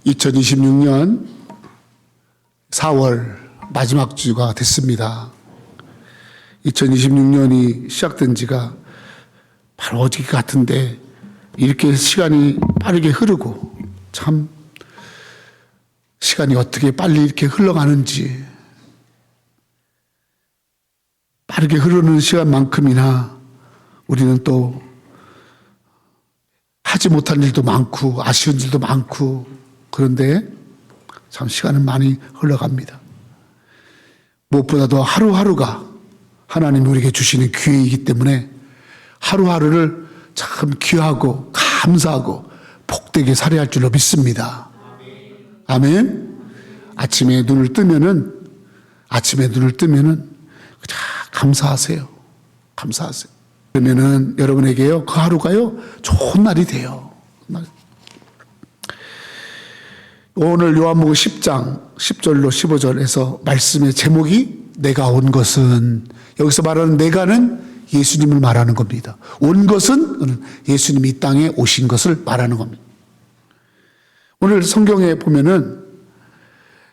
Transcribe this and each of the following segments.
2026년 4월 마지막 주가 됐습니다. 2026년이 시작된 지가 바로 어저께 같은데 이렇게 시간이 빠르게 흐르고, 참 시간이 어떻게 빨리 이렇게 흘러가는지, 빠르게 흐르는 시간만큼이나 우리는 또 하지 못한 일도 많고 아쉬운 일도 많고, 그런데 참 시간은 많이 흘러갑니다. 무엇보다도 하루하루가 하나님이 우리에게 주시는 기회이기 때문에 하루하루를 참 귀하고 감사하고 복되게 살아야 할 줄로 믿습니다. 아멘. 아침에 눈을 뜨면은 감사하세요. 감사하세요. 그러면은 여러분에게요, 그 하루가요 좋은 날이 돼요. 오늘 요한복음 10장 10절로 15절에서 말씀의 제목이 내가 온 것은, 여기서 말하는 내가는 예수님을 말하는 겁니다. 온 것은 예수님이 이 땅에 오신 것을 말하는 겁니다. 오늘 성경에 보면은,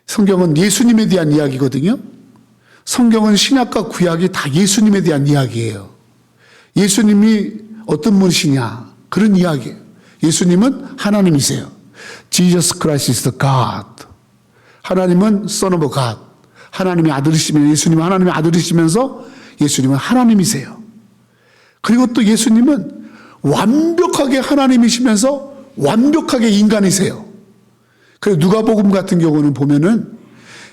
성경은 예수님에 대한 이야기거든요. 성경은 신약과 구약이 다 예수님에 대한 이야기예요. 예수님이 어떤 분이시냐, 그런 이야기예요. 예수님은 하나님이세요. Jesus Christ is the God. 하나님은 Son of God. 하나님의 아들이시면, 예수님은 하나님의 아들이시면서 예수님은 하나님이세요. 그리고 또 예수님은 완벽하게 하나님이시면서 완벽하게 인간이세요. 그래서 누가복음 같은 경우는 보면은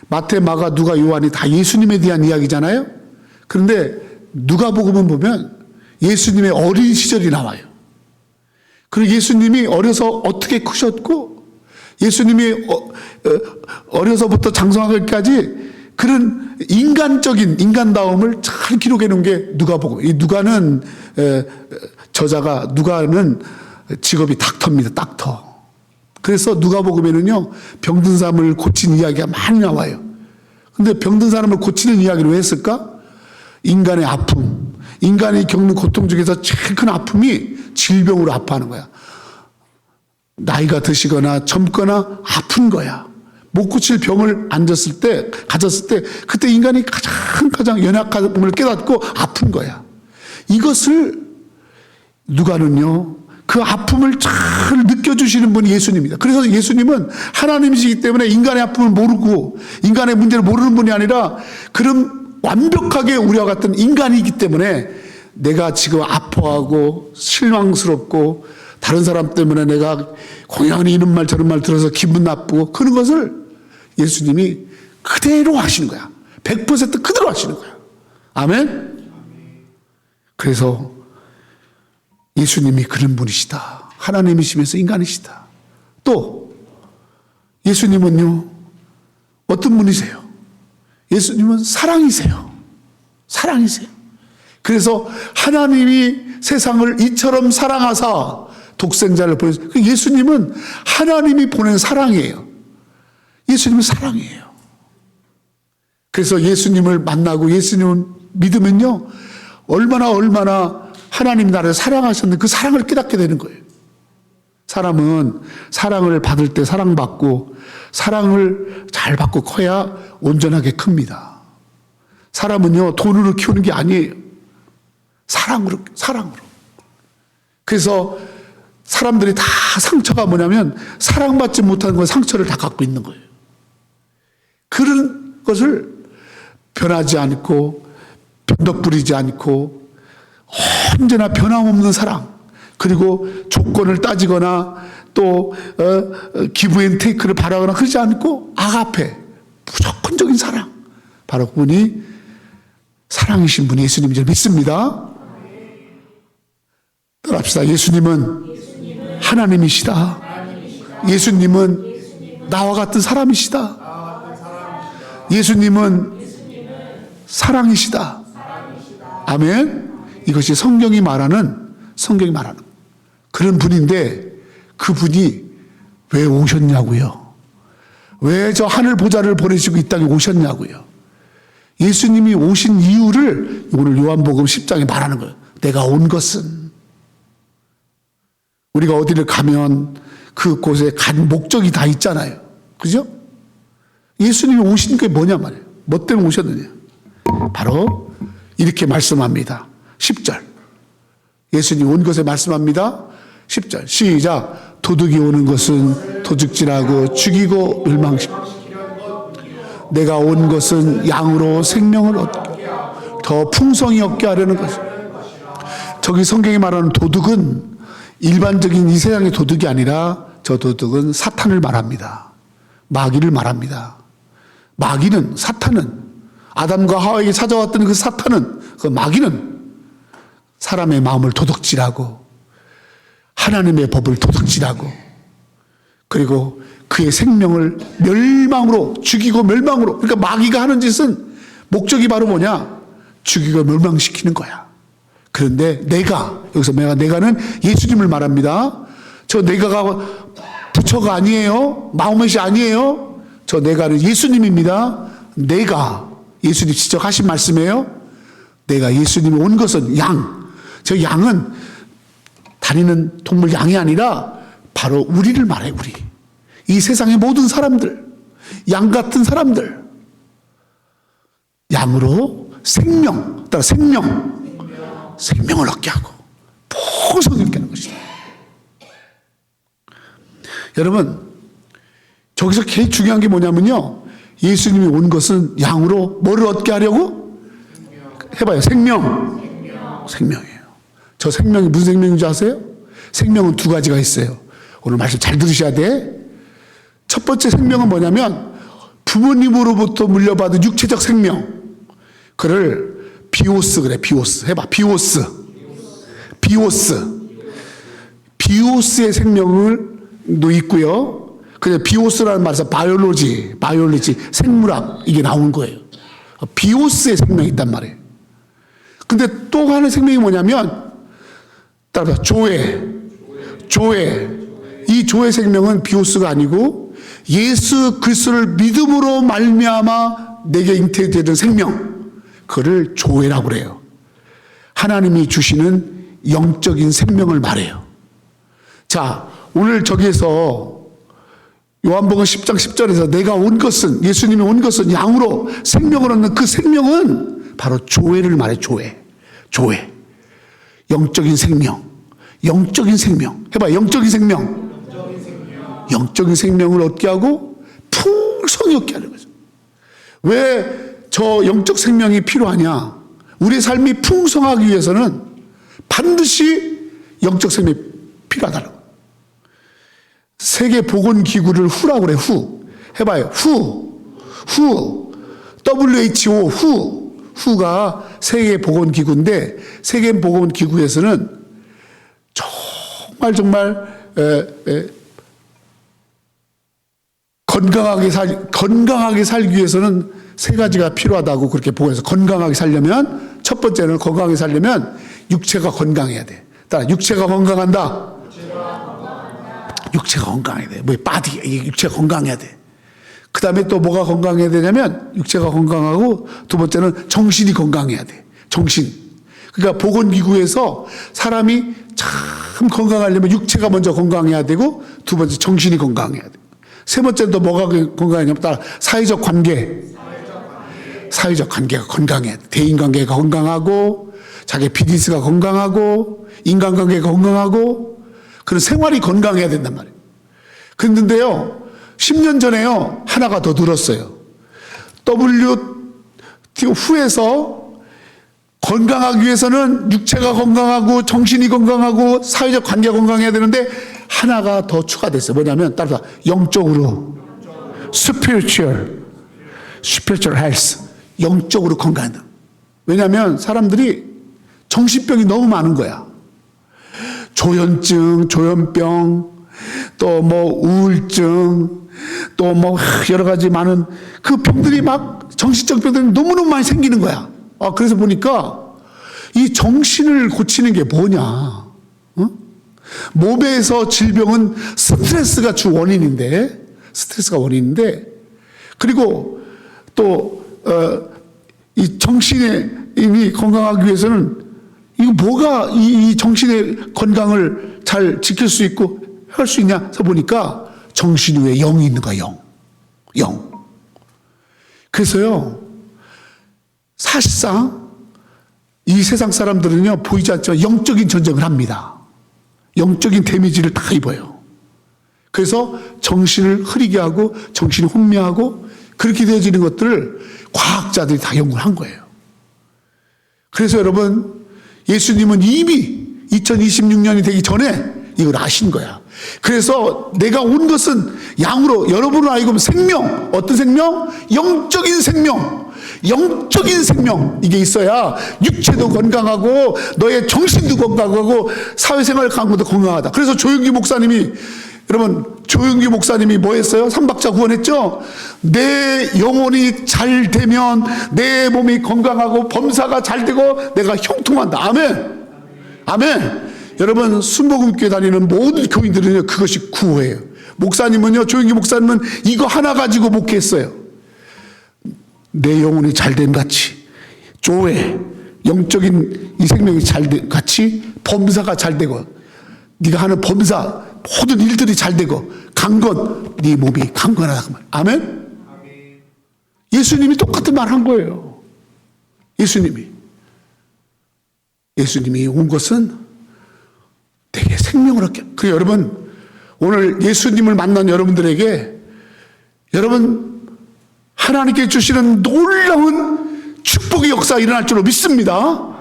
마태, 마가, 누가, 요한이 다 예수님에 대한 이야기잖아요. 그런데 누가복음은 보면 예수님의 어린 시절이 나와요. 그리고 예수님이 어려서 어떻게 크셨고, 예수님이 어려서부터 장성하기까지 그런 인간적인 인간다움을 잘 기록해 놓은 게 누가복음. 이 누가는 저자가, 누가는 직업이 닥터입니다. 닥터. 그래서 누가복음에는요 병든 사람을 고친 이야기가 많이 나와요. 근데 병든 사람을 고치는 이야기를 왜 했을까? 인간의 아픔, 인간이 겪는 고통 중에서 제일 큰 아픔이 질병으로 아파하는 거야. 나이가 드시거나 젊거나 아픈 거야. 못 고칠 병을 가졌을 때 그때 인간이 가장 연약함을 깨닫고 아픈 거야. 이것을 누가는요 그 아픔을 잘 느껴주시는 분이 예수님입니다. 그래서 예수님은 하나님이시기 때문에 인간의 아픔을 모르고 인간의 문제를 모르는 분이 아니라, 그런 완벽하게 우리와 같은 인간이기 때문에 내가 지금 아파하고 실망스럽고 다른 사람 때문에 내가 공연히 이런 말 저런 말 들어서 기분 나쁘고 그런 것을 예수님이 그대로 하시는 거야. 100% 그대로 하시는 거야. 아멘? 그래서 예수님이 그런 분이시다. 하나님이시면서 인간이시다. 또 예수님은요 어떤 분이세요? 예수님은 사랑이세요. 사랑이세요. 그래서 하나님이 세상을 이처럼 사랑하사 독생자를 보내서, 예수님은 하나님이 보낸 사랑이에요. 예수님은 사랑이에요. 그래서 예수님을 만나고 예수님을 믿으면요 얼마나 하나님 나라를 사랑하셨는데 그 사랑을 깨닫게 되는 거예요. 사람은 사랑을 받을 때 사랑받고 사랑을 잘 받고 커야 온전하게 큽니다. 사람은요 돈으로 키우는 게 아니에요. 사랑으로. 그래서 사람들이 다 상처가 뭐냐면 사랑받지 못하는 건 상처를 다 갖고 있는 거예요. 그런 것을 변하지 않고 변덕 부리지 않고 언제나 변함없는 사랑, 그리고 조건을 따지거나 또 기브 앤 테이크를 바라거나 그러지 않고 아가페, 무조건적인 사랑, 바로 그분이 사랑이신 분이 예수님인 줄 믿습니다. 따라합시다. 예수님은 하나님이시다. 예수님은 나와 같은 사람이시다. 예수님은 사랑이시다. 아멘. 이것이 성경이 말하는 그런 분인데, 그분이 왜 오셨냐고요? 왜 저 하늘 보좌를 보내시고 이 땅에 오셨냐고요? 예수님이 오신 이유를 오늘 요한복음 10장에 말하는 거예요. 내가 온 것은, 우리가 어디를 가면 그곳에 간 목적이 다 있잖아요. 그죠? 예수님이 오신 게 뭐냐 말이에요. 뭐 때문에 오셨느냐. 바로 이렇게 말씀합니다. 10절. 예수님 온 것에 말씀합니다. 10절. 시작. 도둑이 오는 것은 도둑질하고 죽이고 멸망시키고 내가 온 것은 양으로 생명을 얻게 더 풍성히 얻게 하려는 것이다. 저기 성경이 말하는 도둑은 일반적인 이 세상의 도둑이 아니라 저 도둑은 사탄을 말합니다. 마귀를 말합니다. 마귀는, 사탄은, 아담과 하와에게 찾아왔던 그 사탄은, 그 마귀는 사람의 마음을 도둑질하고 하나님의 법을 도둑질하고 그리고 그의 생명을 멸망으로, 죽이고 멸망으로. 그러니까 마귀가 하는 짓은 목적이 바로 뭐냐? 죽이고 멸망시키는 거야. 그런데 내가, 여기서 내가는 예수님을 말합니다. 저 내가가 부처가 아니에요. 마호멧이 아니에요. 저 내가는 예수님입니다. 내가, 예수님 직접 하신 말씀이에요. 내가, 예수님이 온 것은 양. 저 양은 다니는 동물 양이 아니라 바로 우리를 말해, 우리. 이 세상의 모든 사람들, 양 같은 사람들. 양으로 생명, 따라 생명을 얻게 하고 풍성히 얻게 하는 것이다. 여러분, 저기서 제일 중요한 게 뭐냐면요. 예수님이 온 것은 양으로 뭐를 얻게 하려고? 해봐요. 생명이에요. 저 생명이 무슨 생명인지 아세요? 생명은 두 가지가 있어요. 오늘 말씀 잘 들으셔야 돼. 첫 번째 생명은 뭐냐면 부모님으로부터 물려받은 육체적 생명. 그를 비오스 그래. 비오스. 해봐. 비오스의 생명을도 있고요. 그래서 비오스라는 말에서 바이올로지, 생물학 이게 나온 거예요. 비오스의 생명이 있단 말이에요. 근데 또 하나의 생명이 뭐냐면 따라서 조회. 이 조회 생명은 비오스가 아니고 예수 그리스도를 믿음으로 말미암아 내게 잉태되는 생명. 그를 조회라고 그래요. 하나님이 주시는 영적인 생명을 말해요. 자, 오늘 저기에서 요한복음 10장 10절에서 내가 온 것은, 예수님이 온 것은 양으로 생명을 얻는 그 생명은 바로 조회를 말해. 조회. 영적인 생명. 해봐. 영적인 생명을 얻게 하고 풍성히 얻게 하는 거죠. 왜 저 영적 생명이 필요하냐? 우리의 삶이 풍성하기 위해서는 반드시 영적 생명이 필요하다는 거예요. 세계보건기구를 후라고 그래. 해봐요. WHO, 후가 세계보건기구인데, 세계보건기구에서는 정말 건강하게 살기 위해서는 세 가지가 필요하다고 그렇게 보고해서, 건강하게 살려면 첫 번째는 건강하게 살려면 육체가 건강해야 돼. 따라 육체가 건강한다. 육체가 건강해야 돼. 바디, 육체가 건강해야 돼. 그 다음에 또 뭐가 건강해야 되냐면 육체가 건강하고 두 번째는 정신이 건강해야 돼. 정신. 그러니까 보건기구에서 사람이 참 건강하려면 육체가 먼저 건강해야 되고 두 번째 정신이 건강해야 돼. 세 번째는 또 뭐가 건강하냐면 따라 사회적 관계가 건강해야 돼. 대인관계가 건강하고 자기 비즈니스가 건강하고 인간관계가 건강하고 그런 생활이 건강해야 된단 말이에요. 그런데요, 10년 전에요, 하나가 더 늘었어요. WTO에서 건강하기 위해서는 육체가 건강하고 정신이 건강하고 사회적 관계가 건강해야 되는데 하나가 더 추가됐어요. 뭐냐면 따라서 영적으로 spiritual health, 영적으로 건강하다. 왜냐하면 사람들이 정신병이 너무 많은 거야. 조현증, 조현병, 또 뭐 우울증, 또 뭐 여러 가지 많은 그 병들이 막 정신적 병들이 너무너무 많이 생기는 거야. 그래서 보니까 이 정신을 고치는 게 뭐냐? 어? 몸에서 질병은 스트레스가 주 원인인데, 그리고 또 이 정신이 건강하기 위해서는 이거 뭐가 이 정신의 건강을 잘 지킬 수 있고 할 수 있냐 해서 보니까 정신 위에 영이 있는 거야. 영. 그래서요, 사실상 이 세상 사람들은요, 보이지 않지만 영적인 전쟁을 합니다. 영적인 데미지를 다 입어요. 그래서 정신을 흐리게 하고 정신이 혼미하고 그렇게 되어지는 것들을 과학자들이 다 연구를 한 거예요. 그래서 여러분, 예수님은 이미 2026년이 되기 전에 이걸 아신 거야. 그래서 내가 온 것은 양으로, 여러분은 알고 생명, 어떤 생명? 영적인 생명. 영적인 생명, 이게 있어야 육체도 건강하고 너의 정신도 건강하고 사회생활 강도도 건강하다. 그래서 조영기 목사님이, 여러분, 조영기 목사님이 뭐 했어요? 삼박자 구원했죠? 내 영혼이 잘 되면 내 몸이 건강하고 범사가 잘 되고 내가 형통한다. 아멘. 아멘. 여러분, 순복음교회 다니는 모든 교인들은요, 그것이 구호예요. 목사님은요, 조영기 목사님은 이거 하나 가지고 목회했어요. 내 영혼이 잘됨 같이, 조회, 영적인 이 생명이 잘됨 같이 범사가 잘 되고, 네가 하는 범사, 모든 일들이 잘 되고, 강건, 네 몸이 강건하다. 아멘? 예수님이 똑같은 말 한 거예요. 예수님이 온 것은 내게 생명을 얻게. 그래서 여러분, 오늘 예수님을 만난 여러분들에게, 여러분, 하나님께 주시는 놀라운 축복의 역사가 일어날 줄로 믿습니다.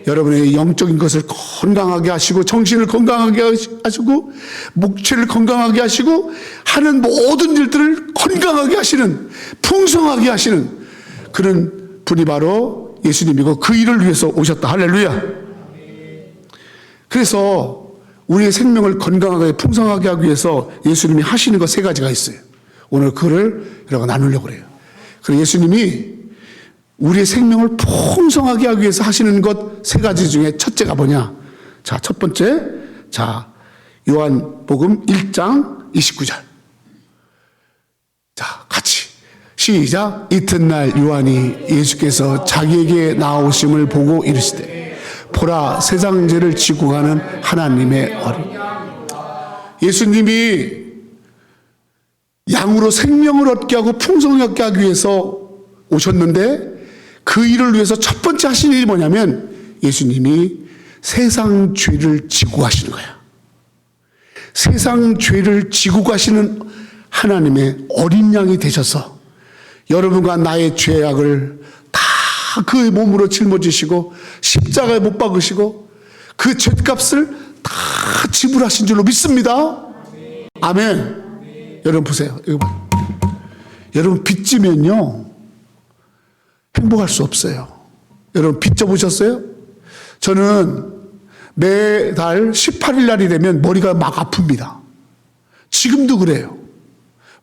여러분의 영적인 것을 건강하게 하시고, 정신을 건강하게 하시고, 목체를 건강하게 하시고, 하는 모든 일들을 건강하게 하시는, 풍성하게 하시는 그런 분이 바로 예수님이고, 그 일을 위해서 오셨다. 할렐루야. 그래서 우리의 생명을 건강하게 풍성하게 하기 위해서 예수님이 하시는 것 세 가지가 있어요. 오늘 그거를 여러분 나누려고 그래요. 그래서 예수님이 우리의 생명을 풍성하게 하기 위해서 하시는 것 세 가지 중에 첫째가 뭐냐? 자, 첫 번째, 자, 요한복음 1장 29절. 자, 같이 시작. 이튿날 요한이 예수께서 자기에게 나오심을 보고 이르시되, 보라, 세상 죄를 지고 가는 하나님의 어린. 예수님이 양으로 생명을 얻게 하고 풍성히 얻게 하기 위해서 오셨는데, 그 일을 위해서 첫 번째 하신 일이 뭐냐면, 예수님이 세상 죄를 지고 가시는 거야. 세상 죄를 지고 가시는 하나님의 어린 양이 되셔서 여러분과 나의 죄악을 다 그의 몸으로 짊어지시고 십자가에 못 박으시고 그 죄값을 다 지불하신 줄로 믿습니다. 아멘. 여러분 보세요. 이거 봐요. 여러분 빚지면요 행복할 수 없어요. 여러분 빚 져보셨어요? 저는 매달 18일 날이 되면 머리가 막 아픕니다. 지금도 그래요.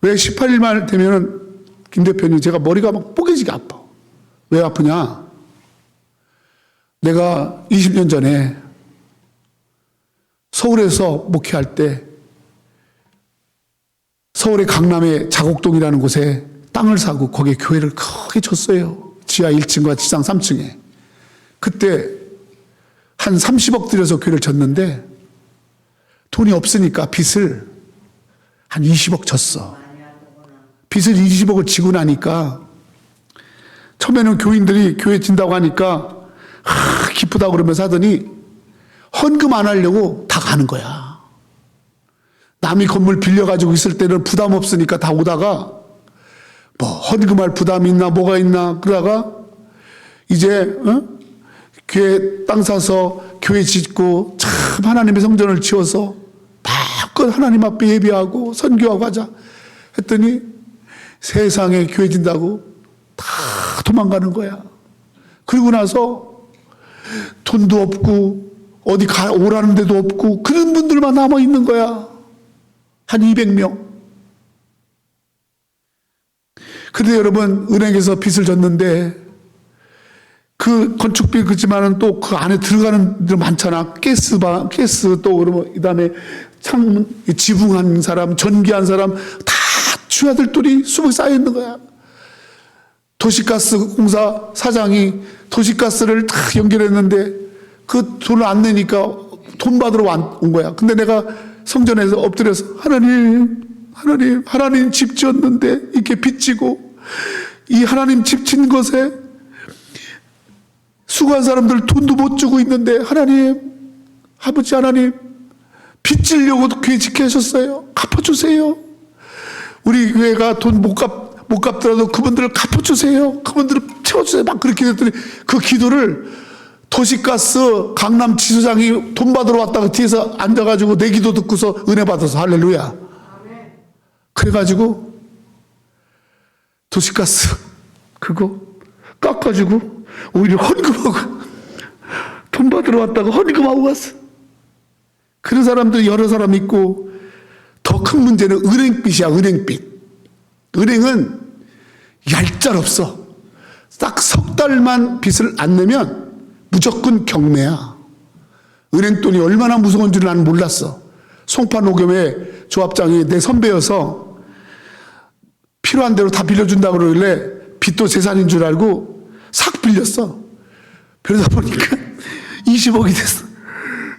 왜 18일만 되면 김 대표님 제가 머리가 막 뽀개지게 아파. 왜 아프냐? 내가 20년 전에 서울에서 목회할 때 서울의 강남의 자곡동이라는 곳에 땅을 사고 거기에 교회를 크게 쳤어요. 지하 1층과 지상 3층에. 그때 한 30억 들여서 교회를 졌는데 돈이 없으니까 빚을 한 20억 졌어. 빚을 20억을 지고 나니까 처음에는 교인들이 교회 진다고 하니까 기쁘다고 그러면서 하더니 헌금 안 하려고 다 가는 거야. 남이 건물 빌려가지고 있을 때는 부담 없으니까 다 오다가 뭐 헌금할 부담이 있나 뭐가 있나 그러다가 이제 교회 땅 사서 교회 짓고 참 하나님의 성전을 지어서 마음껏 하나님 앞에 예배하고 선교하고 하자 했더니 세상에 교회 진다고 다 도망가는 거야. 그리고 나서 돈도 없고 어디 오라는 데도 없고 그런 분들만 남아 있는 거야. 한 200명. 그런데 여러분 은행에서 빚을 졌는데 그 건축비 그지만은 또 그 안에 들어가는 데 많잖아. 가스 또 그러면 그다음에 창문 지붕한 사람, 전기한 사람 다 주야들돌이 수북 쌓여 있는 거야. 도시가스 공사 사장이 도시가스를 다 연결했는데 그 돈을 안 내니까 돈 받으러 온 거야. 근데 내가 성전에서 엎드려서 하나님 집 지었는데 이렇게 빚지고 이 하나님 집 진 것에 수고한 사람들 돈도 못 주고 있는데 아버지 하나님 빚지려고 교회 지게 하셨어요. 갚아주세요. 우리 교회가 돈 못 갚더라도 그분들을 갚아주세요. 그분들을 채워주세요. 막 그렇게 했더니 그 기도를 도시가스 강남 지소장이 돈 받으러 왔다가 뒤에서 앉아가지고 내 기도 듣고서 은혜 받아서 할렐루야. 그래가지고 도시가스 그거 깎아주고 오히려 헌금하고 돈 받으러 왔다가 헌금하고 왔어. 그런 사람들 여러 사람 있고 더 큰 문제는 은행빚이야. 은행은 얄짤없어. 딱 석 달만 빚을 안 내면 무조건 경매야. 은행 돈이 얼마나 무서운 줄 나는 몰랐어. 송파 노겸의 조합장이 내 선배여서 필요한 대로 다 빌려준다고 그러길래 빚도 재산인 줄 알고 싹 빌렸어. 그러다 보니까 20억이 됐어.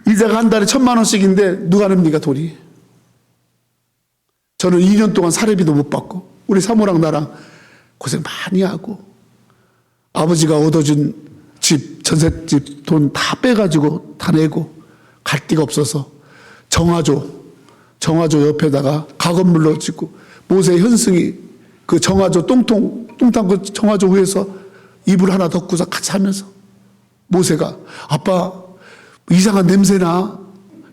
이자가 한 달에 1,000만 원씩인데 누가 냅니까 돈이. 저는 2년 동안 사례비도 못 받고 우리 사모랑 나랑 고생 많이 하고 아버지가 얻어준 집 전셋집 돈 다 빼가지고 다 내고 갈 데가 없어서 정화조 옆에다가 가건물로 짓고 모세 현승이 그 정화조 똥탕 그 정화조 위에서 이불 하나 덮고서 같이 하면서 모세가 아빠 이상한 냄새나.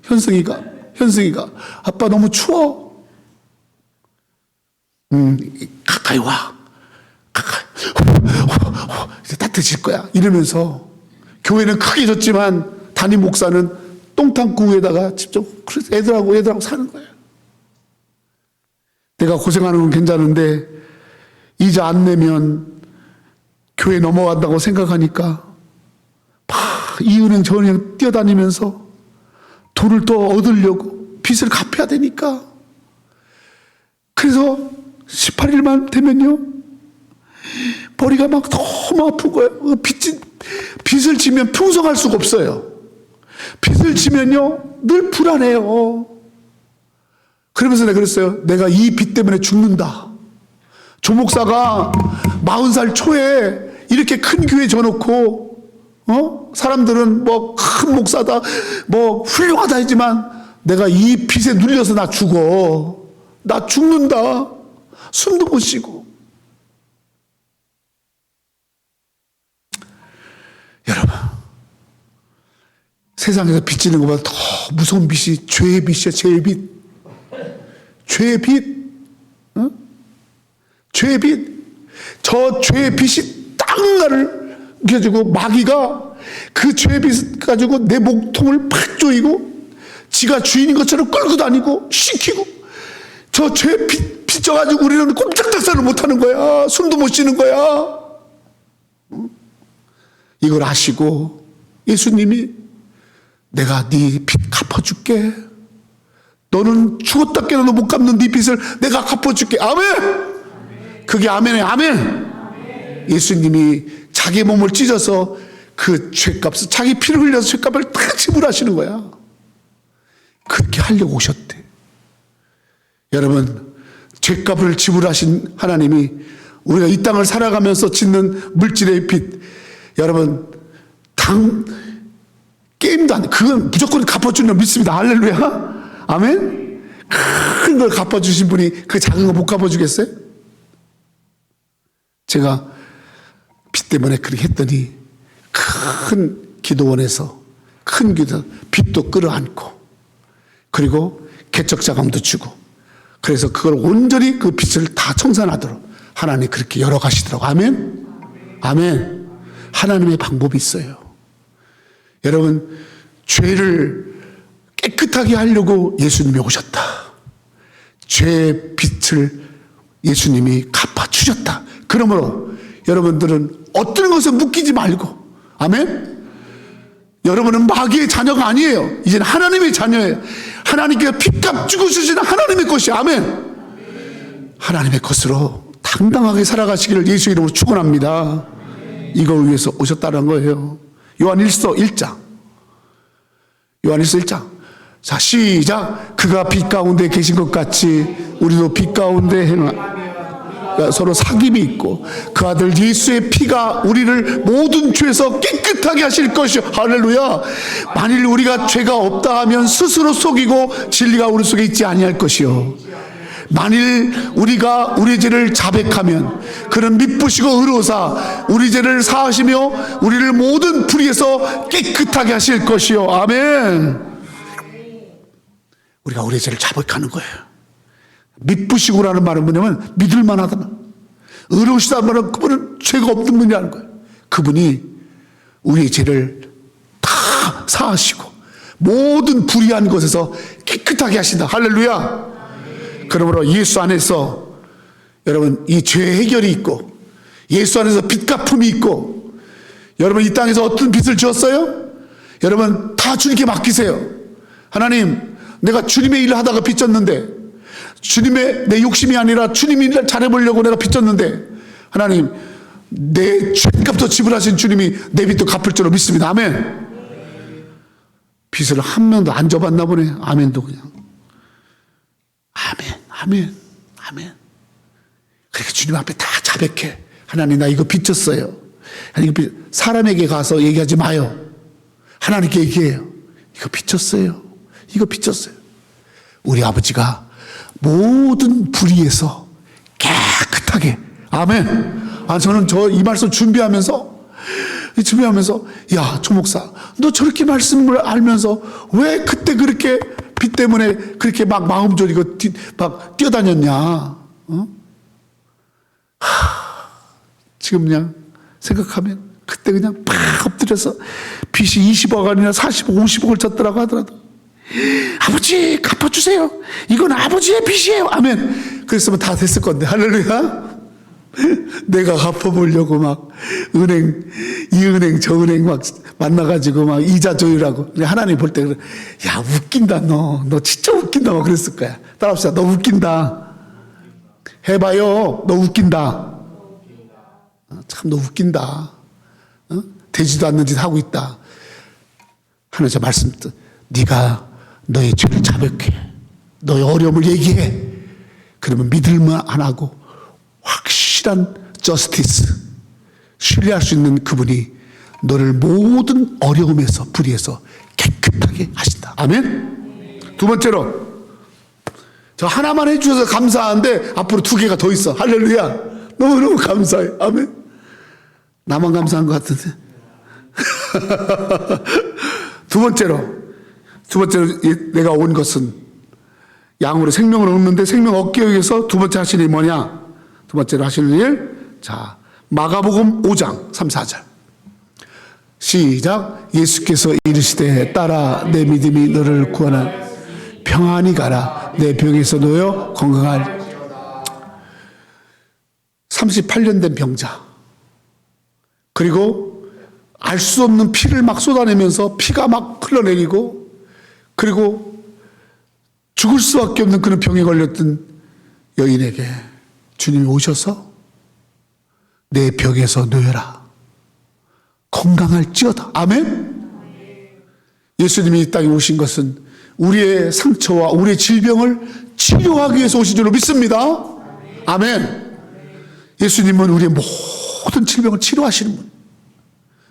현승이가 아빠 너무 추워. 가까이 와. 이제 따뜻해질 거야. 이러면서 교회는 크게 졌지만 담임 목사는 똥탕구 위에다가 직접 애들하고 사는 거예요. 내가 고생하는 건 괜찮은데 이자 안 내면 교회 넘어간다고 생각하니까 이 은행 저 은행 뛰어다니면서 돈을 또 얻으려고 빚을 갚아야 되니까. 그래서 18일만 되면요 머리가 막 너무 아픈 거예요. 빚을 지면 풍성할 수가 없어요. 빚을 지면요 늘 불안해요. 그러면서 내가 그랬어요. 내가 이 빚 때문에 죽는다. 조 목사가 40살 초에 이렇게 큰 교회 져놓고 사람들은 뭐 큰 목사다 뭐 훌륭하다 했지만 내가 이 빚에 눌려서 나 죽는다. 숨도 못 쉬고. 여러분 세상에서 빚지는 것보다 더 무서운 빚이 죄의 빚이야. 죄의 빚. 저 죄의 빚이 딱 나를 가지고 마귀가 그 죄의 빚 가지고 내 목통을 팍 조이고 지가 주인인 것처럼 끌고 다니고 시키고 저 죄 빚져가지고 우리는 꼼짝달싹을 못하는 거야. 숨도 못 쉬는 거야. 이걸 아시고 예수님이 내가 네 빚 갚아줄게. 너는 죽었다 깨어나도 못 갚는 네 빚을 내가 갚아줄게. 아멘. 그게 아멘이에요. 아멘. 예수님이 자기 몸을 찢어서 그 죄값을 자기 피를 흘려서 죄값을 다 지불하시는 거야. 그렇게 하려고 오셨대. 여러분 죄값을 지불하신 하나님이 우리가 이 땅을 살아가면서 짓는 물질의 빚, 여러분 게임도 안 돼. 그건 무조건 갚아주는 믿습니다. 할렐루야. 아멘. 큰 걸 갚아주신 분이 그 작은 거 못 갚아주겠어요? 제가 빚 때문에 그렇게 했더니 큰 기도원에서 빚도 끌어안고 그리고 개척자금도 주고 그래서 그걸 온전히 그 빚을 다 청산하도록 하나님이 그렇게 열어가시더라고. 아멘. 아멘. 하나님의 방법이 있어요. 여러분 죄를 깨끗하게 하려고 예수님이 오셨다. 죄의 빚을 예수님이 갚아주셨다. 그러므로 여러분들은 어떤 것에 묶이지 말고, 아멘. 여러분은 마귀의 자녀가 아니에요. 이제는 하나님의 자녀예요. 하나님께서 빚값 주고 주시는 하나님의 것이, 아멘. 하나님의 것으로 당당하게 살아가시기를 예수 이름으로 축원합니다. 이걸 위해서 오셨다는 거예요. 요한일서 1장. 자, 시작. 그가 빛 가운데 계신 것 같이 우리도 빛 가운데 서로 사귐이 있고 그 아들 예수의 피가 우리를 모든 죄에서 깨끗하게 하실 것이요. 할렐루야. 만일 우리가 죄가 없다 하면 스스로 속이고 진리가 우리 속에 있지 아니할 것이요. 만일 우리가 우리 죄를 자백하면 그는 미쁘시고 의로사 우리 죄를 사하시며 우리를 모든 불의에서 깨끗하게 하실 것이요. 아멘. 우리가 우리 죄를 자백하는 거예요. 미쁘시고라는 말은 뭐냐면 믿을 만하다. 의로우시다는 말은 그분은 죄가 없는 분이라는 거예요. 그분이 우리의 죄를 다 사하시고 모든 불의한 것에서 깨끗하게 하신다. 할렐루야. 그러므로 예수 안에서 여러분 이 죄 해결이 있고 예수 안에서 빚 갚음이 있고 여러분 이 땅에서 어떤 빚을 지었어요? 여러분 다 주님께 맡기세요. 하나님, 내가 주님의 일을 하다가 빚졌는데 주님의 내 욕심이 아니라 주님의 일을 잘해보려고 내가 빚졌는데 하나님, 내 죄값도 지불하신 주님이 내 빚도 갚을 줄로 믿습니다. 아멘. 빚을 한 명도 안 져봤나 보네. 아멘도 그냥 아멘, 아멘, 아멘. 그러니까 주님 앞에 다 자백해. 하나님, 나 이거 빚졌어요. 하나님, 사람에게 가서 얘기하지 마요. 하나님께 얘기해요. 이거 빚졌어요. 이거 빚졌어요. 우리 아버지가 모든 불의에서 깨끗하게. 아멘. 저는 이 말씀 준비하면서 야, 조 목사, 너 저렇게 말씀을 알면서 왜 그때 그렇게 빚 때문에 그렇게 막 마음 졸이고 막 뛰어다녔냐? 어? 지금 그냥 생각하면 그때 그냥 팍 엎드려서 빚이 20억 아니라 40억, 50억을 졌더라고 하더라도 아버지 갚아주세요. 이건 아버지의 빚이에요. 아멘. 그랬으면 다 됐을 건데. 할렐루야. 내가 갚아보려고 막 은행, 이 은행 저 은행 막 만나가지고 막 이자 조율하고. 하나님 볼 때 야, 웃긴다. 너 진짜 웃긴다. 막 그랬을 거야. 따라합시다. 너 웃긴다. 해봐요. 너 웃긴다. 참 너 웃긴다. 되지도 않는 짓 하고 있다. 하나님 저 말씀, 네가 너의 죄를 자백해. 너의 어려움을 얘기해. 그러면 믿을만 안 하고 확실한 저스티스, 신뢰할 수 있는 그분이 너를 모든 어려움에서 불의에서 깨끗하게 하신다. 아멘. 두 번째로, 저 하나만 해주셔서 감사한데 앞으로 2개가 더 있어. 할렐루야. 너무너무 감사해. 아멘. 나만 감사한 것 같은데. 두 번째로 내가 온 것은 양으로 생명을 얻는데 생명 얻기 위해서 두 번째 하시는 일이 뭐냐? 두 번째로 하시는 일, 자, 마가복음 5장 3, 4절 시작. 예수께서 이르시되 따라 내 믿음이 너를 구원한 평안히 가라. 내 병에서 놓여 건강할 38년 된 병자, 그리고 알 수 없는 피를 막 쏟아내면서 피가 막 흘러내리고, 그리고 죽을 수밖에 없는 그런 병에 걸렸던 여인에게 주님이 오셔서 내 병에서 놓여라. 건강할지어다. 아멘. 예수님이 이 땅에 오신 것은 우리의 상처와 우리의 질병을 치료하기 위해서 오신 줄로 믿습니다. 아멘. 예수님은 우리의 모든 질병을 치료하시는 분,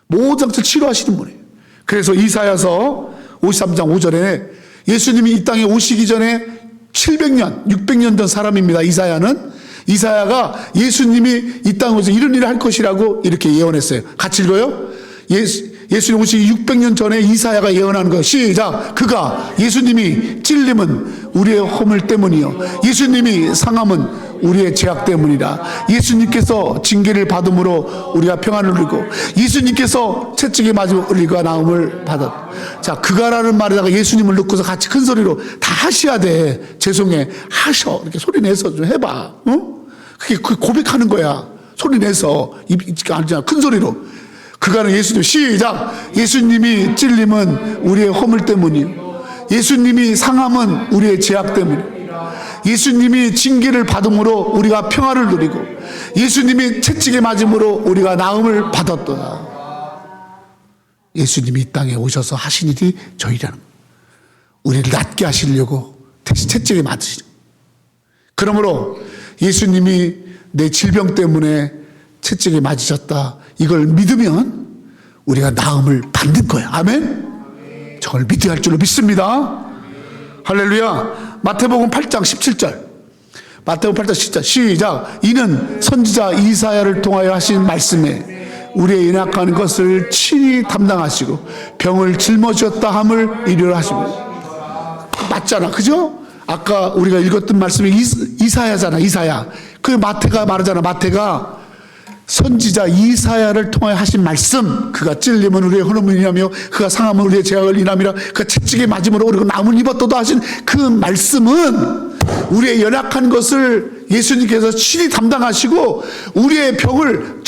모든 것을 치료하시는 분이에요. 그래서 이사야서 53장 5절에 예수님이 이 땅에 오시기 전에 700년, 600년 전 사람입니다. 이사야가 예수님이 이 땅에 오셔서 이런 일을 할 것이라고 이렇게 예언했어요. 같이 읽어요. 예수님 오시기 600년 전에 이사야가 예언하는 거. 시작. 그가, 예수님이 찔림은 우리의 허물 때문이요 예수님이 상함은 우리의 죄악 때문이라. 예수님께서 징계를 받음으로 우리가 평안을 누리고 예수님께서 채찍에 맞으면 우리가 나음을 받았다. 자, 그가라는 말에다가 예수님을 넣고서 같이 큰 소리로 다 하셔야 돼. 죄송해, 하셔. 이렇게 소리 내서 좀 해봐. 어? 그게 고백하는 거야. 소리 내서, 아니잖아, 큰 소리로. 그가는 예수님. 시작. 예수님이 찔림은 우리의 허물 때문이요 예수님이 상함은 우리의 죄악 때문이요 예수님이 징계를 받음으로 우리가 평화를 누리고 예수님이 채찍에 맞음으로 우리가 나음을 받았도다. 예수님이 이 땅에 오셔서 하신 일이 저희라는 거예요. 우리를 낫게 하시려고 대신 채찍에 맞으시는. 그러므로 예수님이 내 질병 때문에 채찍에 맞으셨다, 이걸 믿으면 우리가 나음을 받는 거예요. 아멘? 저걸 믿어야 할 줄로 믿습니다. 할렐루야. 마태복음 8장 17절. 마태복음 8장 17절 시작. 이는 선지자 이사야를 통하여 하신 말씀에 우리의 연약한 것을 친히 담당하시고 병을 짊어지셨다 함을 이루려 하십니다. 맞잖아, 그죠? 아까 우리가 읽었던 말씀이 이사야잖아. 이사야. 그 마태가 말하잖아. 마태가 선지자 이사야를 통하여 하신 말씀, 그가 찔리면 우리의 헌음을 인하며 그가 상하면 우리의 죄악을 인함이라, 그가 채찍에 맞음으로 우리가 남을 입었도다 하신 그 말씀은 우리의 연약한 것을 예수님께서 친히 담당하시고 우리의 병을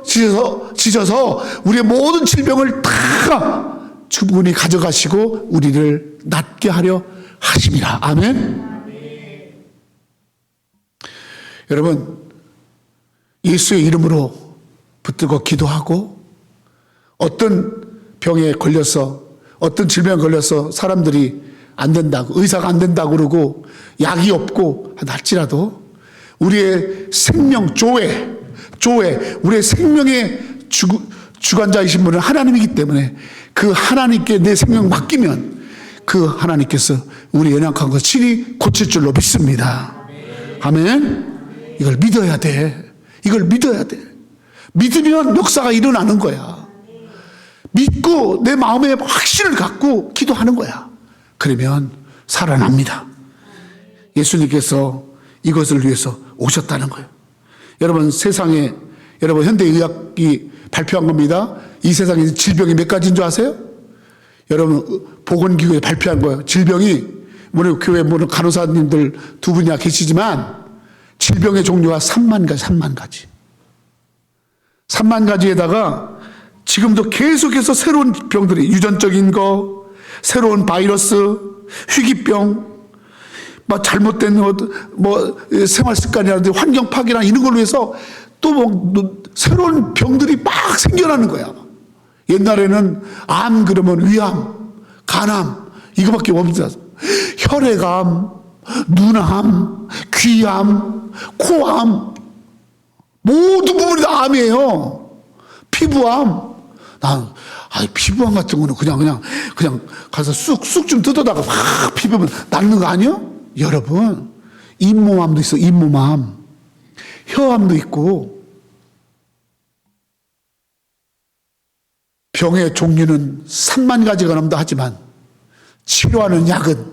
짊어지셔서 우리의 모든 질병을 다 주분이 가져가시고 우리를 낫게 하려 하심이라. 아멘. 여러분, 예수의 이름으로 붙들고 기도하고 어떤 병에 걸려서, 어떤 질병에 걸려서 사람들이 안 된다고, 의사가 안 된다고 그러고 약이 없고 할지라도 우리의 생명, 조회, 우리의 생명의 주관자이신 분은 하나님이기 때문에 그 하나님께 내 생명 맡기면 그 하나님께서 우리 연약한 것 친히 고칠 줄로 믿습니다. 아멘. 이걸 믿어야 돼. 이걸 믿어야 돼. 믿으면 역사가 일어나는 거야. 믿고 내 마음에 확신을 갖고 기도하는 거야. 그러면 살아납니다. 예수님께서 이것을 위해서 오셨다는 거예요. 여러분, 세상에, 여러분, 현대의학이 발표한 겁니다. 이 세상에 질병이 몇 가지인 줄 아세요? 여러분, 보건기구에 발표한 거예요. 질병이, 물론 교회 물론 간호사님들 두 분이나 계시지만 질병의 종류가 3만 가지, 3만 가지. 3만 가지에다가 지금도 계속해서 새로운 병들이, 유전적인 거, 새로운 바이러스, 희귀병, 잘못된 생활 습관이라든지 환경 파괴나 이런 걸로 해서 또 새로운 병들이 막 생겨나는 거야. 옛날에는 암 그러면 위암, 간암 이거밖에 없었어. 혈액암, 눈암, 귀암, 코암, 모든 부분이 다 암이에요. 피부암. 피부암 같은 거는 그냥 가서 쑥 좀 뜯어다가 막 피부면 낫는 거 아니요? 여러분, 잇몸암도 있어. 잇몸암, 혀암도 있고. 병의 종류는 3만 가지가 넘다 하지만 치료하는 약은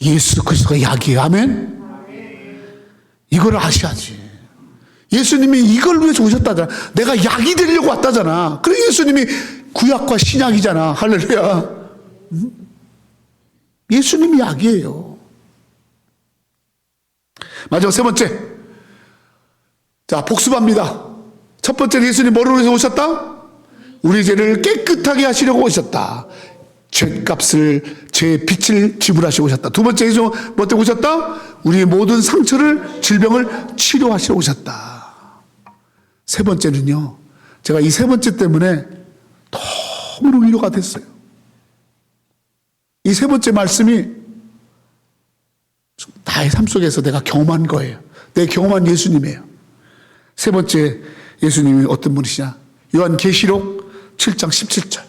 예수 그리스도가 약이에요. 아멘. 이걸 아셔야지. 예수님이 이걸 위해서 오셨다잖아. 내가 약이 되려고 왔다잖아. 그래, 예수님이 구약과 신약이잖아. 할렐루야. 예수님이 약이에요. 마지막 세 번째. 자, 복습합니다. 첫 번째는 예수님 뭐를 위해서 오셨다? 우리 죄를 깨끗하게 하시려고 오셨다. 죄값을, 죄의 빛을 지불하시고 오셨다. 두 번째, 예수 뭐 때문에 오셨다? 우리의 모든 상처를, 질병을 치료하시러 오셨다. 세 번째는요, 제가 이 세 번째 때문에 너무나 위로가 됐어요. 이 세 번째 말씀이 나의 삶 속에서 내가 경험한 거예요. 내 경험한 예수님이에요. 세 번째 예수님이 어떤 분이시냐? 요한계시록 7장 17절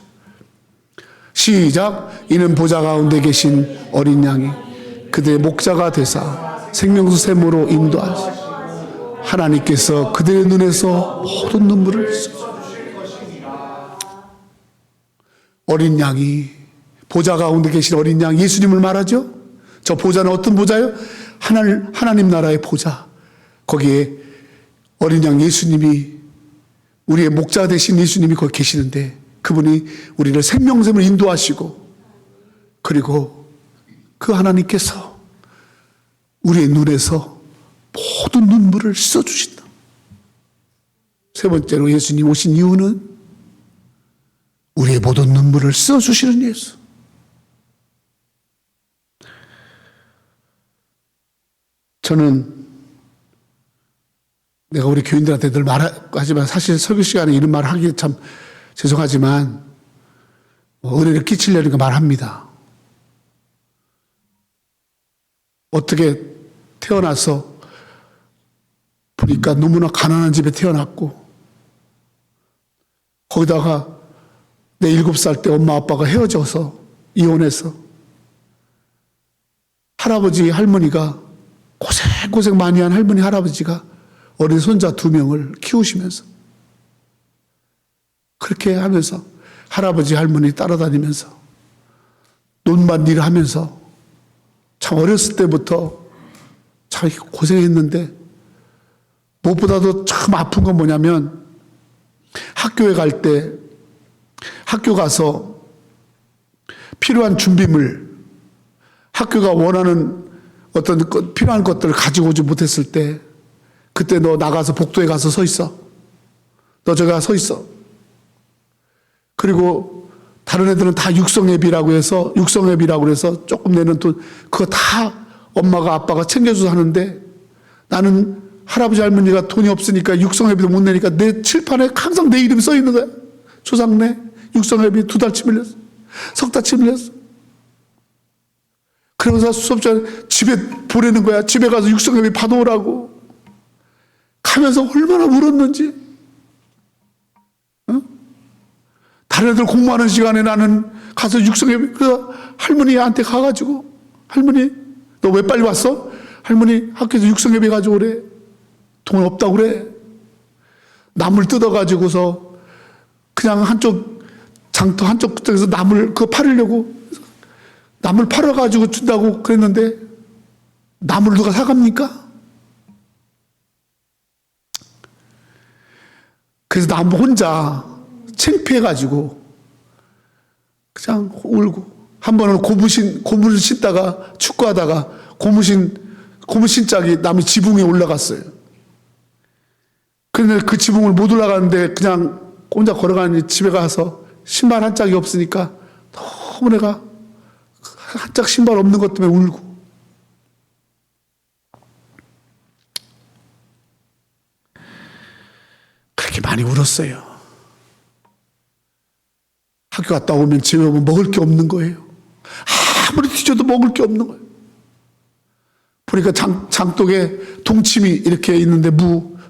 시작. 이는 보좌 가운데 계신 어린 양이 그들의 목자가 되사 생명수 샘으로 인도하시 하나님께서 그들의 눈에서 모든 눈물을 어린 양이, 보좌 가운데 계신 어린 양, 예수님을 말하죠. 저 보좌는 어떤 보좌요? 하나님 나라의 보좌. 거기에 어린 양 예수님이, 우리의 목자 되신 예수님이 거기 계시는데 그분이 우리를 생명샘을 인도하시고, 그리고 그 하나님께서 우리의 눈에서 모든 눈물을 씻어주신다. 세 번째로 예수님 오신 이유는 우리의 모든 눈물을 씻어주시는 예수. 저는 내가 우리 교인들한테 늘 말하지만, 사실 설교 시간에 이런 말 하기 참 죄송하지만 은혜를 끼치려니까 말합니다. 어떻게 태어나서 보니까 너무나 가난한 집에 태어났고, 거기다가 내 7살 때 엄마 아빠가 헤어져서 이혼해서 할아버지 할머니가 고생 많이 한 할머니 할아버지가 어린 손자 2명을 키우시면서 그렇게 하면서 할아버지 할머니 따라다니면서 논밭 일을 하면서 참 어렸을 때부터 참 고생했는데, 무엇보다도 참 아픈 건 뭐냐면 학교에 갈 때 학교 가서 필요한 준비물, 학교가 원하는 어떤 필요한 것들을 가지고 오지 못했을 때, 그때 너 나가서 복도에 가서 서 있어. 너 저기 가서 서 있어. 그리고 다른 애들은 다 육성회비라고 해서 조금 내는 돈, 그거 다 엄마가 아빠가 챙겨줘서 하는데, 나는 할아버지 할머니가 돈이 없으니까 육성회비도 못 내니까 내 칠판에 항상 내 이름이 써 있는 거야. 조상래 육성회비 2달치 밀렸어. 3달치 밀렸어. 그러면서 수업자를 집에 보내는 거야. 집에 가서 육성회비 받아오라고. 가면서 얼마나 울었는지. 어? 다른 애들 공부하는 시간에 나는 가서 육성회비, 그래서 할머니한테 가가지고, 할머니, 너 왜 빨리 왔어? 할머니, 학교에서 육성회비 가져오래. 돈 없다고 그래. 나물 뜯어가지고서 그냥 장터 한쪽 쪽에서 나물 그거 팔으려고, 나물 팔아가지고 준다고 그랬는데, 나물 누가 사갑니까? 그래서 나 혼자 창피해가지고 그냥 울고, 한 번은 고무신 신다가 축구하다가 고무신 짝이 남의 지붕에 올라갔어요. 그런데 그 지붕을 못 올라가는데 그냥 혼자 걸어가니 집에 가서 신발 한 짝이 없으니까 너무 내가 한 짝 신발 없는 것 때문에 울고. 그렇게 많이 울었어요. 학교 갔다 오면 집에 오면 먹을 게 없는 거예요. 아무리 뒤져도 먹을 게 없는 거예요. 보니까 장독에 동치미 이렇게 있는데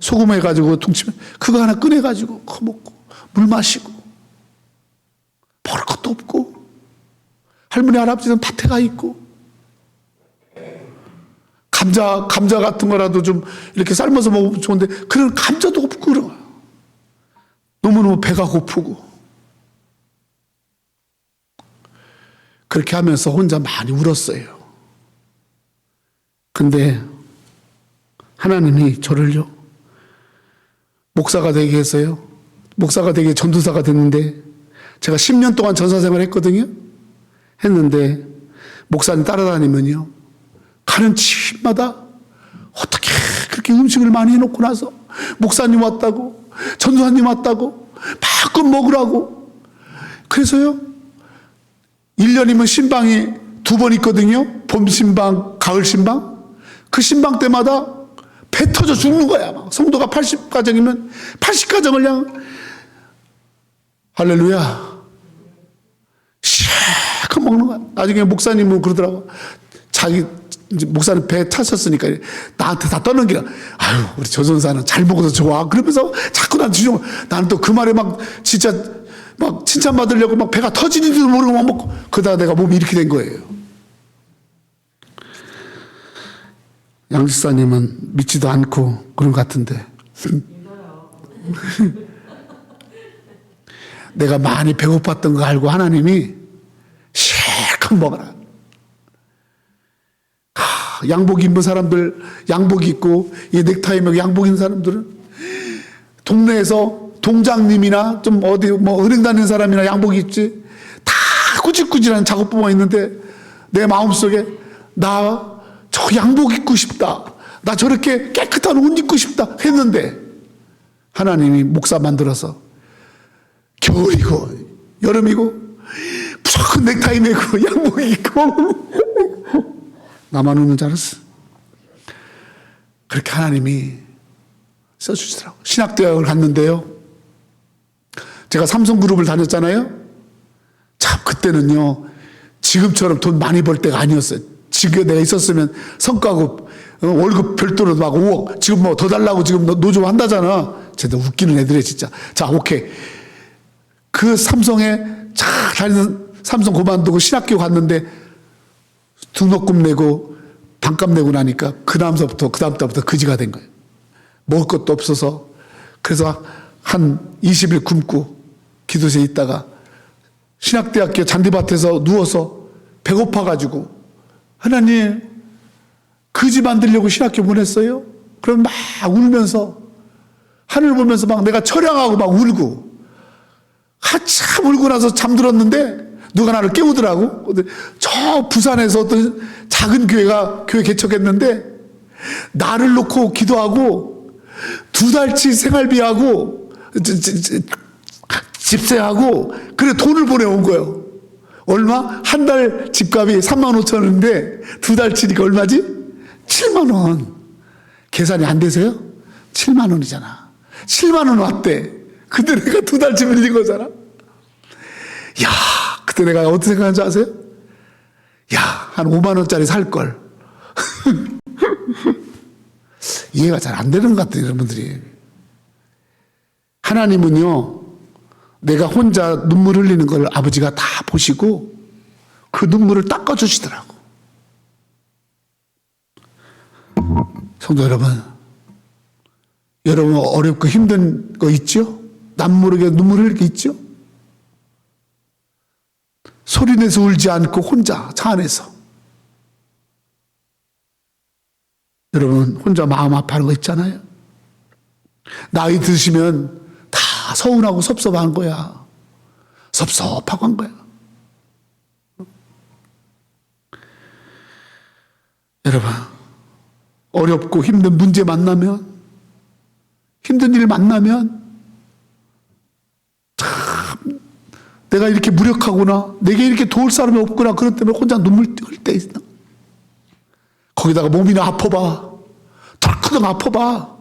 소금 해가지고 동치미 그거 하나 꺼내가지고 그거 먹고 물 마시고 먹을 것도 없고, 할머니 할아버지는 밭에 가 있고, 감자 같은 거라도 좀 이렇게 삶아서 먹으면 좋은데 그런 감자도 없고 그런 거야. 너무너무 배가 고프고. 그렇게 하면서 혼자 많이 울었어요. 근데 하나님이 저를요, 목사가 되게 해서요, 목사가 되게 전도사가 됐는데, 제가 10년 동안 전사 생활을 했거든요. 했는데 목사님 따라다니면요, 가는 집마다 어떻게 그렇게 음식을 많이 해놓고 나서 목사님 왔다고, 전도사님 왔다고 마음껏 먹으라고. 그래서요, 1년이면 신방이 2번 있거든요. 봄 신방, 가을 신방. 그 신방 때마다 배 터져 죽는 거야. 막 성도가 80가정이면 80가정을 그냥 할렐루야 시작하고 먹는 거야. 나중에 목사님은 그러더라고. 자기 이제 목사는 배 타셨으니까 나한테 다 떠넘기라. 아유, 우리 조선사는 잘 먹어서 좋아. 그러면서 자꾸 나한테 주죠. 나는 또 그 말에 막 진짜 막 칭찬받으려고 막 배가 터지는지도 모르고 막 먹고, 그러다가 내가 몸이 이렇게 된 거예요. 양 집사님은 믿지도 않고 그런 것 같은데 내가 많이 배고팠던 거 알고 하나님이 실컷 먹어라. 양복 입은 사람들, 양복 입고 이 넥타이 메고 양복 입는 사람들은 동네에서 동장님이나 좀 어디 뭐 은행 다니는 사람이나 양복 입지, 다 꾸질꾸질한 작업복만 있는데 내 마음속에 나 저 양복 입고 싶다, 나 저렇게 깨끗한 옷 입고 싶다 했는데, 하나님이 목사 만들어서 겨울이고 여름이고 무조건 넥타이 메고 양복 입고 나만 우는 줄 알았어. 그렇게 하나님이 써주시더라고. 신학대학을 갔는데요, 제가 삼성그룹을 다녔잖아요. 참 그때는요 지금처럼 돈 많이 벌 때가 아니었어요. 지금 내가 있었으면 성과급 월급 별도로 막 5억 지금 뭐 더 달라고 지금 노조 한다잖아. 쟤들 웃기는 애들이야 진짜. 자, 오케이. 그 삼성에 잘 다니는 삼성 그만두고 신학교 갔는데 등록금 내고 반값 내고 나니까 그 다음 달부터 그지가 된 거예요. 먹을 것도 없어서. 그래서 한 20일 굶고 기도실에 있다가 신학대학교 잔디밭에서 누워서 배고파가지고 하나님 그지 만들려고 신학교 보냈어요? 그럼 막 울면서 하늘 보면서 막 내가 처량하고 막 울고 한참 울고 나서 잠들었는데 누가 나를 깨우더라고. 저 부산에서 어떤 작은 교회 개척했는데 나를 놓고 기도하고 2달치 생활비하고 집세하고 그래 돈을 보내온 거예요. 얼마? 한 달 집값이 35,000원인데 2달치니까 얼마지? 7만 원. 계산이 안 되세요? 7만 원이잖아. 7만 원 왔대. 근데 내가 2달치 밀린 거잖아. 야, 그때 내가 어떻게 생각하는지 아세요? 야, 한 5만 원짜리 살 걸. 이해가 잘 안 되는 것 같아요, 여러분들이. 하나님은요, 내가 혼자 눈물 흘리는 걸 아버지가 다 보시고 그 눈물을 닦아주시더라고. 성도 여러분, 여러분 어렵고 힘든 거 있죠? 남 모르게 눈물 흘릴 게 있죠? 소리내서 울지 않고 혼자 차 안에서. 여러분 혼자 마음 아파하는 거 있잖아요. 나이 드시면 다 서운하고 섭섭한 거야. 섭섭하고 한 거야. 여러분 어렵고 힘든 문제 만나면, 힘든 일 만나면 참 내가 이렇게 무력하구나, 내게 이렇게 도울 사람이 없구나, 그런 때문에 혼자 눈물 흘릴 때 있어. 거기다가 몸이나 아파봐, 덜크덩 아파봐,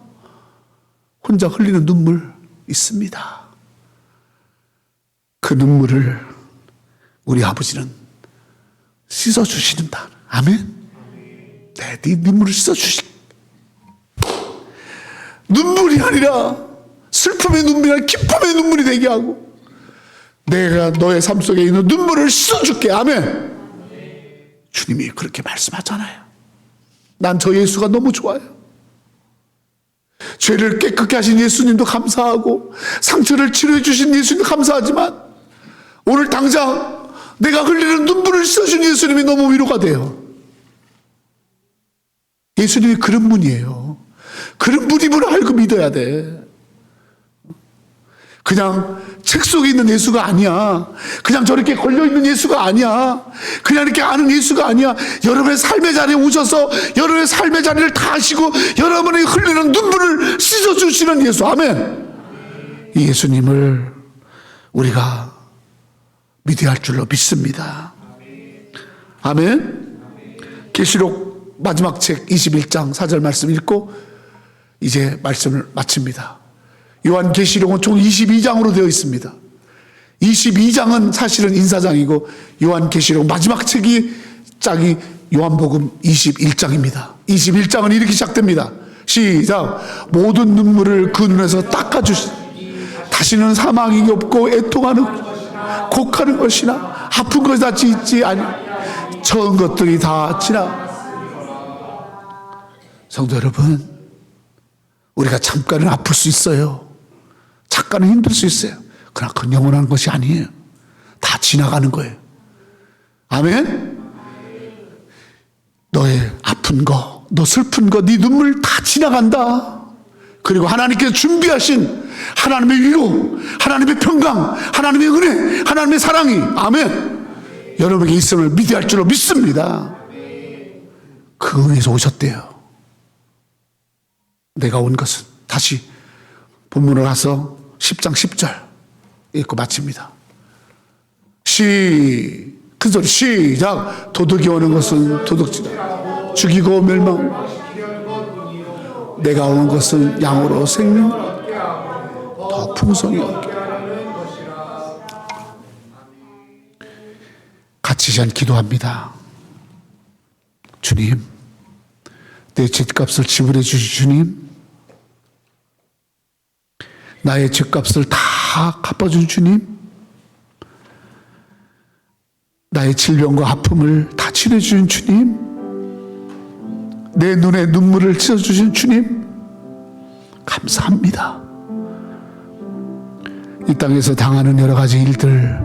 혼자 흘리는 눈물 있습니다. 그 눈물을 우리 아버지는 씻어주시는다. 아멘. 네 눈물을 씻어주시. 눈물이 아니라 슬픔의 눈물이 아니라 기쁨의 눈물이 되게 하고 내가 너의 삶 속에 있는 눈물을 씻어줄게. 아멘. 주님이 그렇게 말씀하잖아요. 난 저 예수가 너무 좋아요. 죄를 깨끗게 하신 예수님도 감사하고 상처를 치료해 주신 예수님도 감사하지만 오늘 당장 내가 흘리는 눈물을 씻어준 예수님이 너무 위로가 돼요. 예수님이 그런 분이에요. 그런 분임을 알고 믿어야 돼. 그냥 책 속에 있는 예수가 아니야. 그냥 저렇게 걸려있는 예수가 아니야. 그냥 이렇게 아는 예수가 아니야. 여러분의 삶의 자리에 오셔서 여러분의 삶의 자리를 다 하시고 여러분이 흘리는 눈물을 씻어주시는 예수. 아멘. 이 예수님을 우리가 믿어야 할 줄로 믿습니다. 아멘. 계시록 마지막 책 21장 4절 말씀 읽고 이제 말씀을 마칩니다. 요한계시록은 총 22장으로 되어 있습니다. 22장은 사실은 인사장이고 요한계시록 마지막 짝이 요한복음 21장입니다. 21장은 이렇게 시작됩니다. 시작. 모든 눈물을 그 눈에서 닦아주시. 다시는 사망이 없고 애통하는 곡하는 것이나 아픈 것이 다 있지 아니 처음 것들이 다 지나. 성도 여러분, 우리가 잠깐은 아플 수 있어요. 잠깐은 힘들 수 있어요. 그러나 그건 영원한 것이 아니에요. 다 지나가는 거예요. 아멘. 너의 아픈 거, 너 슬픈 거, 네 눈물 다 지나간다. 그리고 하나님께서 준비하신 하나님의 위로, 하나님의 평강, 하나님의 은혜, 하나님의 사랑이 아멘 여러분에게 있음을 믿어야 할 줄로 믿습니다. 그 은혜에서 오셨대요. 내가 온 것은, 다시 본문으로 가서 10장 10절 읽고 마칩니다. 큰 소리 시작. 도둑이 오는 것은 도둑질이다. 죽이고 멸망. 내가 온 것은 양으로 생명 더 풍성히 얻게. 같이 시간 기도합니다. 주님, 내 죄값을 지불해 주신 주님, 나의 죄값을 다 갚아준 주님, 나의 질병과 아픔을 다 치료해 주신 주님, 내 눈에 눈물을 씻어주신 주님, 감사합니다. 이 땅에서 당하는 여러 가지 일들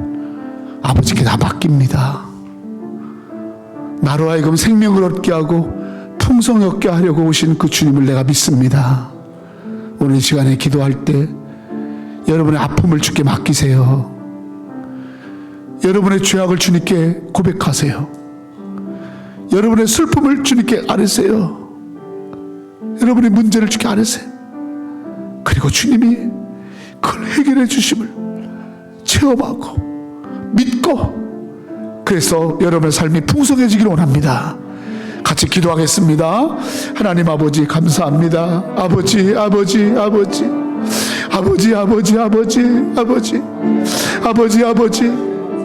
아버지께 다 맡깁니다. 나로 하여금 생명을 얻게 하고 풍성히 얻게 하려고 오신 그 주님을 내가 믿습니다. 오늘 이 시간에 기도할 때 여러분의 아픔을 주께 맡기세요. 여러분의 죄악을 주님께 고백하세요. 여러분의 슬픔을 주님께 아뢰세요. 여러분의 문제를 주께 아뢰세요. 그리고 주님이 그걸 해결해 주심을 체험하고 믿고, 그래서 여러분의 삶이 풍성해지기를 원합니다. 같이 기도하겠습니다. 하나님 아버지 감사합니다. 아버지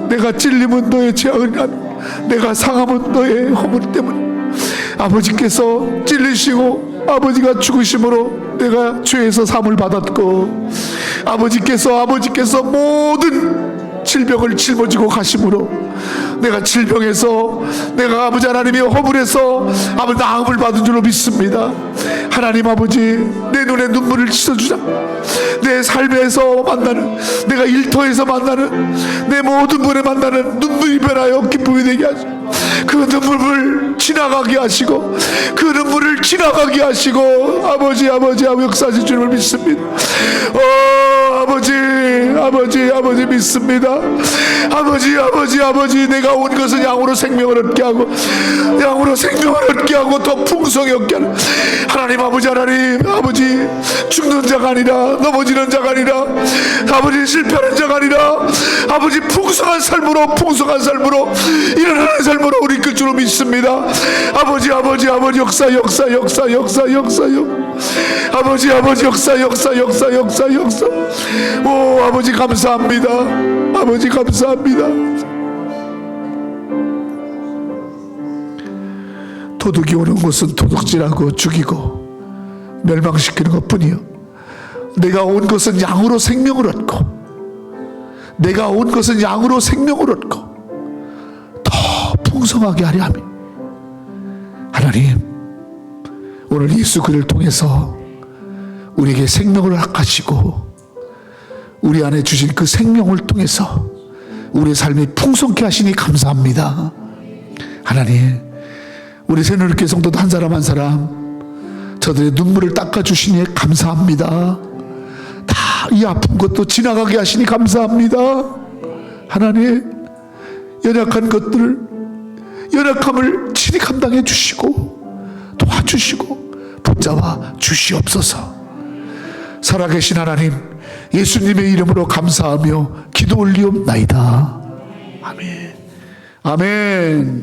내가 찔림은 너의 죄악이라, 내가 상함은 너의 허물 때문에 아버지께서 찔리시고 아버지가 죽으심으로 내가 죄에서 사함을 받았고, 아버지께서 모든 질병을 짊어지고 가심으로 내가 질병에서, 내가 아버지 하나님의 허물에서 아버지 나음을 받은 줄로 믿습니다. 하나님 아버지, 내 눈에 눈물을 씻어주자. 내 삶에서 만나는, 내가 일터에서 만나는 내 모든 분에 만나는 눈물이 변하여 기쁨이 되게 하시고, 그 눈물을 지나가게 하시고, 그 눈물을 지나가게 하시고 아버지 역사하실 줄을 믿습니다. 아버지 믿습니다. 아버지 내가 온 것은 양으로 생명을 얻게 하고 더 풍성히 얻게 하는 하나님 아버지, 죽는 자가 아니라, 넘어지는 자가 아니라, 아버지 실패하는 자가 아니라, 아버지 풍성한 삶으로 일어나는 삶으로 우리 이끌 줄로 믿습니다. 아버지 역사 오 아버지 감사합니다. 도둑이 오는 곳은 도둑질하고 죽이고 멸망시키는 것뿐이요, 내가 온 것은 양으로 생명을 얻고 더 풍성하게 하려 함이. 하나님, 오늘 예수 그를 통해서 우리에게 생명을 허락하시고 우리 안에 주신 그 생명을 통해서 우리의 삶이 풍성케 하시니 감사합니다. 하나님, 우리 새누리교회 성도도 한 사람 한 사람 저들의 눈물을 닦아주시니 감사합니다. 다 이 아픈 것도 지나가게 하시니 감사합니다. 하나님, 연약함을 친히 감당해 주시고 도와주시고 붙잡아 주시옵소서. 살아계신 하나님, 예수님의 이름으로 감사하며 기도 올리옵나이다. 아멘.